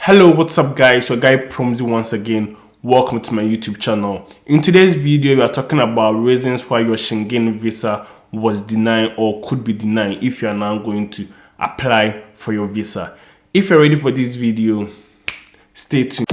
Hello, what's up guys? Your guy Promzy once again. Welcome to my YouTube channel. In today's video, we are talking about reasons why your Schengen visa was denied or could be denied if you are now going to apply for your visa. If you're ready for this video, stay tuned.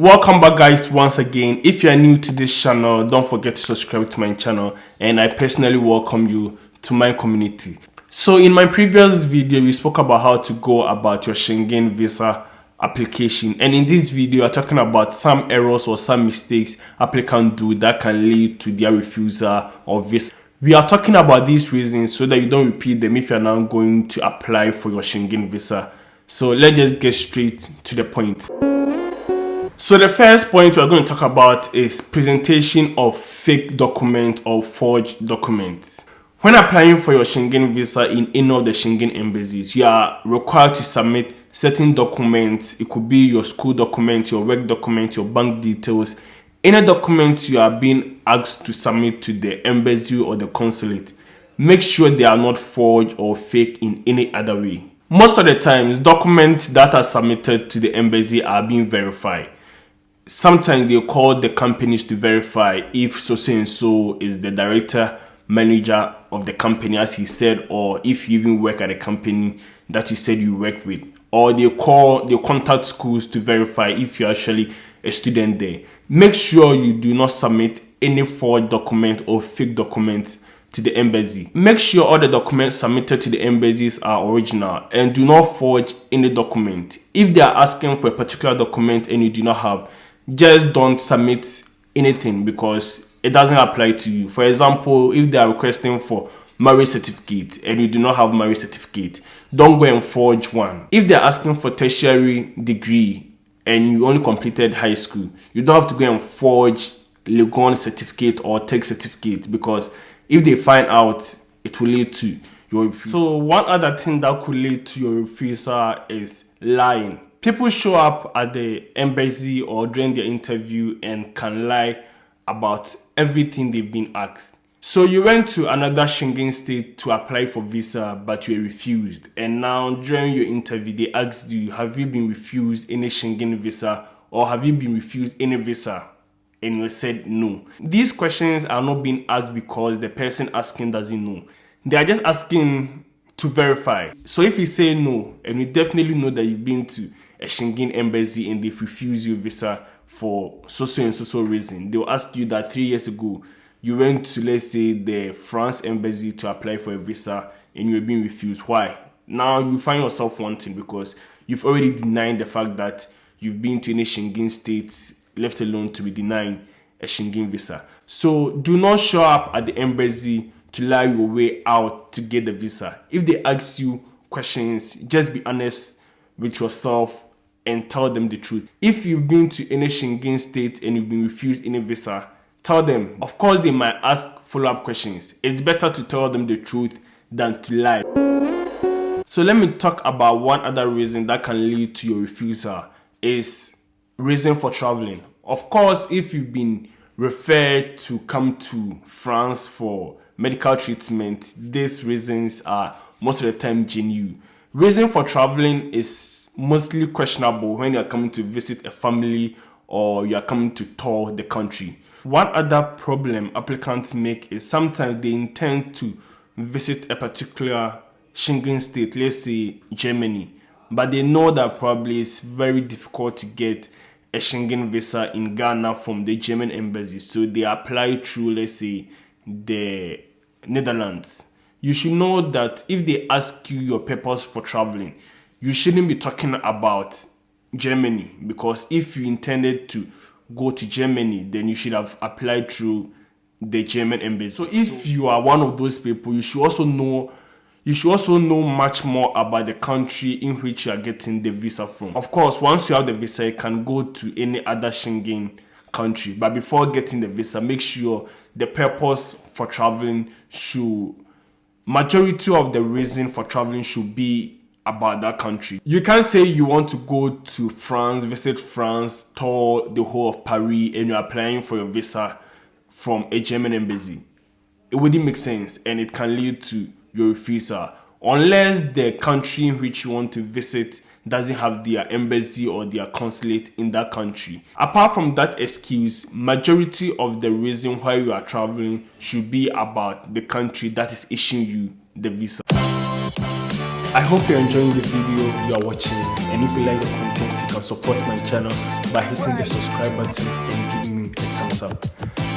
Welcome back guys once again. If you are new to this channel, don't forget to subscribe to my channel, and I personally welcome you to my community. So in my previous video, we spoke about how to go about your Schengen visa application, and in this video I'm talking about some errors or some mistakes applicants do that can lead to their refusal of visa. We are talking about these reasons so that you don't repeat them if you're now going to apply for your Schengen visa. So let's just get straight to the point. So the first point we're going to talk about is presentation of fake document or forged documents. When applying for your Schengen visa in any of the Schengen embassies, you are required to submit certain documents. It could be your school document, your work document, your bank details, any documents you are being asked to submit to the embassy or the consulate. Make sure they are not forged or fake in any other way. Most of the times, documents that are submitted to the embassy are being verified. Sometimes they call the companies to verify if so and so is the director, manager of the company, as he said, or if you even work at a company that you said you work with. Or they contact schools to verify if you're actually a student there. Make sure you do not submit any forged document or fake documents to the embassy. Make sure all the documents submitted to the embassies are original, and do not forge any document. If they are asking for a particular document and you do not have, just don't submit anything because it doesn't apply to you. For example, if they are requesting for marriage certificate and you do not have marriage certificate, don't go and forge one. If they're asking for tertiary degree and you only completed high school, you don't have to go and forge Legon certificate or tech certificate, because if they find out, it will lead to your refusal. So one other thing that could lead to your refusal is lying. People show up at the embassy or during their interview and can lie about everything they've been asked. So you went to another Schengen state to apply for visa, but you were refused. And now during your interview, they asked you, have you been refused any Schengen visa, or have you been refused any visa? And you said no. These questions are not being asked because the person asking doesn't know. They are just asking to verify. So if you say no, and you definitely know that you've been to a Schengen embassy and they've refused you visa for so and so reason, they'll ask you that 3 years ago you went to, let's say, the France embassy to apply for a visa and you're being refused. Why? Now you find yourself wanting because you've already denied the fact that you've been to any Schengen states, left alone to be denied a Schengen visa. So do not show up at the embassy to lie your way out to get the visa. If they ask you questions, just be honest with yourself and tell them the truth. If you've been to any Schengen state and you've been refused any visa, tell them. Of course, they might ask follow-up questions. It's better to tell them the truth than to lie. So let me talk about one other reason that can lead to your refusal is reason for traveling. Of course, if you've been referred to come to France for medical treatment, these reasons are most of the time genuine. Reason for traveling is mostly questionable when you are coming to visit a family or you are coming to tour the country. One other problem applicants make is sometimes they intend to visit a particular Schengen state, let's say Germany, but they know that probably it's very difficult to get a Schengen visa in Ghana from the German embassy, so they apply through, let's say, the Netherlands. You should know that if they ask you your purpose for traveling, you shouldn't be talking about Germany, because if you intended to go to Germany, then you should have applied through the German embassy. So if you are one of those people, you should also know much more about the country in which you are getting the visa from. Of course, once you have the visa, you can go to any other Schengen country, but before getting the visa, make sure the purpose for traveling majority of the reason for traveling should be about that country. You can't say you want to go to France, visit France, tour the whole of Paris, and you're applying for your visa from a German embassy. It wouldn't make sense, and it can lead to your refusal unless the country in which you want to visit doesn't have their embassy or their consulate in that country. Apart from that excuse, majority of the reason why you are traveling should be about the country that is issuing you the visa. I hope you're enjoying the video you are watching, and if you like the content, you can support my channel by hitting the subscribe button and giving me a thumbs up.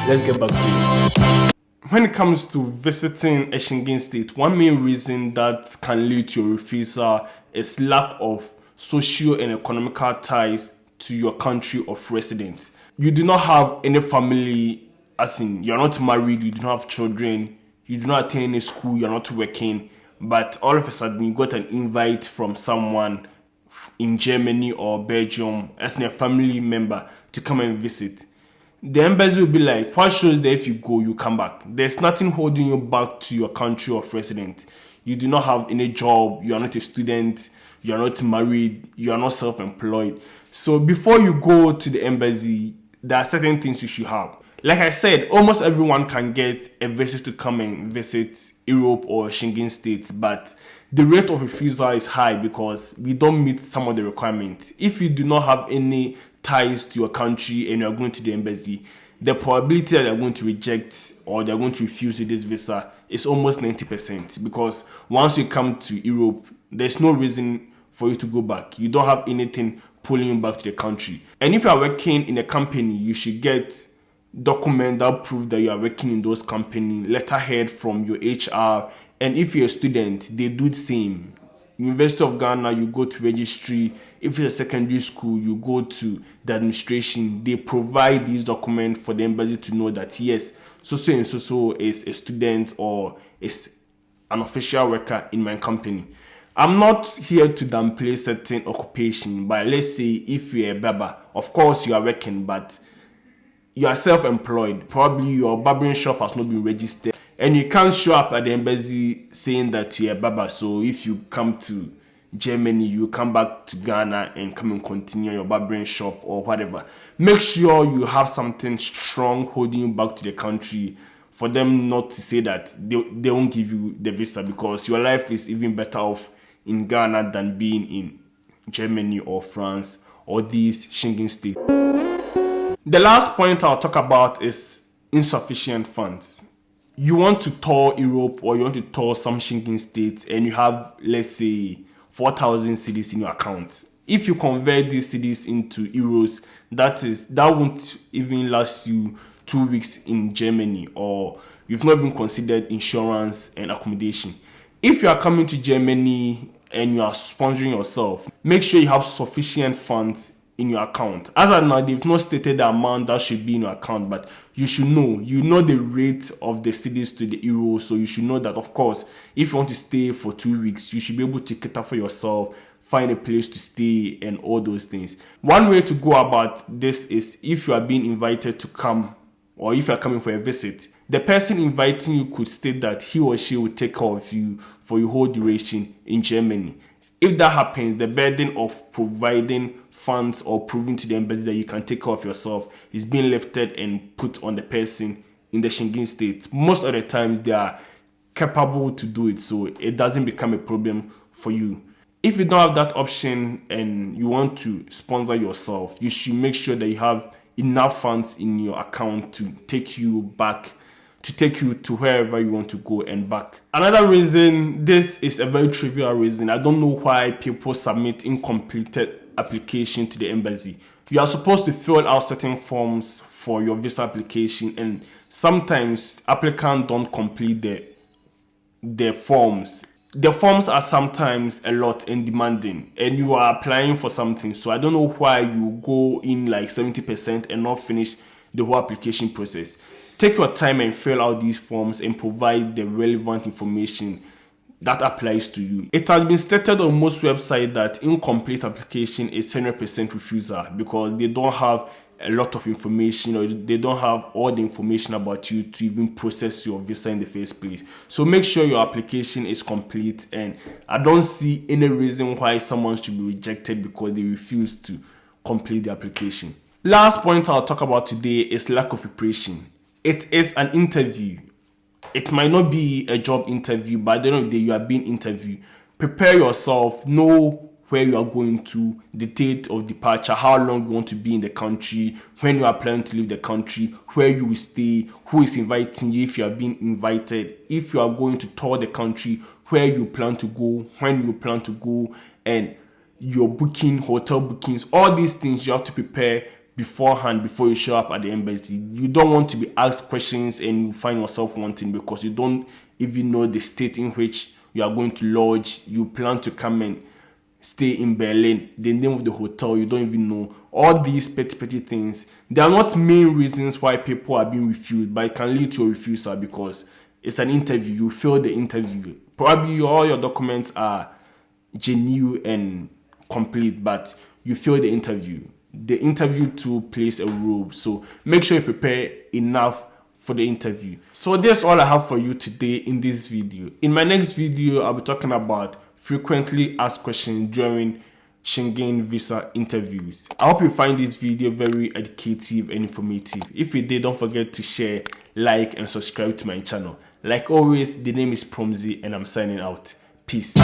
Let's get back to it. When it comes to visiting a Schengen state, one main reason that can lead to your refusal is lack of social and economical ties to your country of residence. You do not have any family, as in you're not married, you do not have children, you do not attend any school, you're not working, but all of a sudden you got an invite from someone in Germany or Belgium as a family member to come and visit. The embassy will be like, what shows that if you go, you come back? There's nothing holding you back to your country of residence. You do not have any job, you are not a student, you are not married, you are not self-employed. So before you go to the embassy, there are certain things you should have. Like I said, almost everyone can get a visa to come and visit Europe or Schengen states, but the rate of refusal is high because we don't meet some of the requirements. If you do not have any ties to your country and you are going to the embassy, the probability that they are going to reject or they are going to refuse you this visa is almost 90%, because once you come to Europe, there's no reason for you to go back. You don't have anything pulling you back to the country. And if you are working in a company, you should get document that prove that you are working in those company, letterhead from your HR. And if you're a student, they do the same. University of Ghana, you go to registry. If it's a secondary school, you go to the administration. They provide these documents for the embassy to know that yes, so and so is a student or is an official worker in my company. I'm not here to downplay certain occupation, but let's say if you're a barber, of course you are working, but you are self-employed. Probably your barbering shop has not been registered, and you can't show up at the embassy saying that you're a barber. So if you come to Germany, you come back to Ghana and come and continue your barbering shop or whatever. Make sure you have something strong holding you back to the country for them not to say that they won't give you the visa, because your life is even better off in Ghana than being in Germany or France or these Schengen states. The last point I'll talk about is insufficient funds. You want to tour Europe or you want to tour some Schengen states and you have, let's say, 4,000 cedis in your account. If you convert these cedis into euros, that won't even last you 2 weeks in Germany, or you've not even considered insurance and accommodation. If you are coming to Germany and you are sponsoring yourself, make sure you have sufficient funds in your account. As of now, they've not stated the amount that should be in your account, but you should know. You know the rate of the cedis to the euro, so you should know that, of course, if you want to stay for 2 weeks, you should be able to cater for yourself, find a place to stay, and all those things. One way to go about this is if you are being invited to come, or if you are coming for a visit, the person inviting you could state that he or she will take care of you for your whole duration in Germany. If that happens, the burden of providing funds or proving to the embassy that you can take care of yourself is being lifted and put on the person in the Schengen state. Most of the times they are capable to do it, so it doesn't become a problem for you. If you don't have that option and you want to sponsor yourself, you should make sure that you have enough funds in your account to take you back, to take you to wherever you want to go and back. Another reason, this is a very trivial reason. I don't know why people submit incompleted application to the embassy. You are supposed to fill out certain forms for your visa application, and sometimes applicants don't complete the forms. The forms are sometimes a lot and demanding, and you are applying for something. So I don't know why you go in like 70% and not finish the whole application process. Take your time and fill out these forms and provide the relevant information that applies to you. It has been stated on most websites that incomplete application is 100% refusal because they don't have a lot of information, or they don't have all the information about you to even process your visa in the first place. So make sure your application is complete, and I don't see any reason why someone should be rejected because they refuse to complete the application. Last point I'll talk about today is lack of preparation. It is an interview. It might not be a job interview, but at the end of the day, you are being interviewed. Prepare yourself, know where you are going to, the date of departure, how long you want to be in the country, when you are planning to leave the country, where you will stay, who is inviting you if you are being invited, if you are going to tour the country, where you plan to go, when you plan to go, and your booking, hotel bookings. All these things you have to prepare beforehand before you show up at the embassy. You don't want to be asked questions and you find yourself wanting because you don't even know the state in which you are going to lodge. You plan to come and stay in Berlin, the name of the hotel you don't even know. All these petty things, they are not main reasons why people are being refused, but it can lead to a refusal because it's an interview. You fail the interview. Probably all your documents are genuine and complete, but you fail the interview. The interview too plays a role, so make sure you prepare enough for the interview. So that's all I have for you today in this video. In my next video, I'll be talking about frequently asked questions during Schengen Visa interviews. I hope you find this video very educative and informative. If you did, don't forget to share, like, and subscribe to my channel. Like always, the name is Promzy and I'm signing out. Peace.